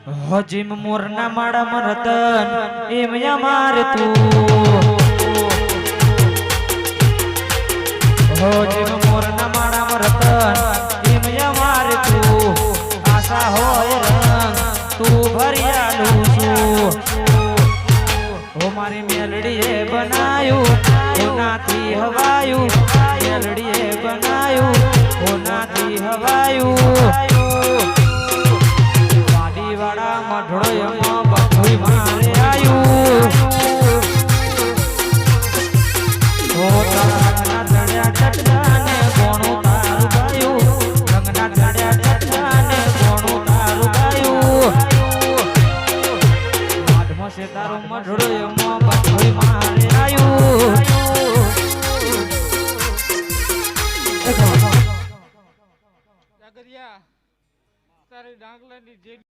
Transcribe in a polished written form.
હજીમ મોરના માળામાં રતન એમ અમાર તું હજીમ મોરના માળામાં રતન એમ અમાર તું આશા હોય રંગ તું ભરિયાલું છું હો મારી મેલડીએ બનાયું હોનાથી હવાયું મેલડીએ બનાયું હોનાથી હવાયું મઢડોયમાં બધું મારે આયું હો રંગના જડ્યા ચટકાને કોણું તારું ગાયું રંગના જડ્યા ચટકાને કોણું તારું ગાયું માધમાં છે તારું મઢડોયમાં બધું મારે આયું જાગરિયા તારી ડાંગલાની જે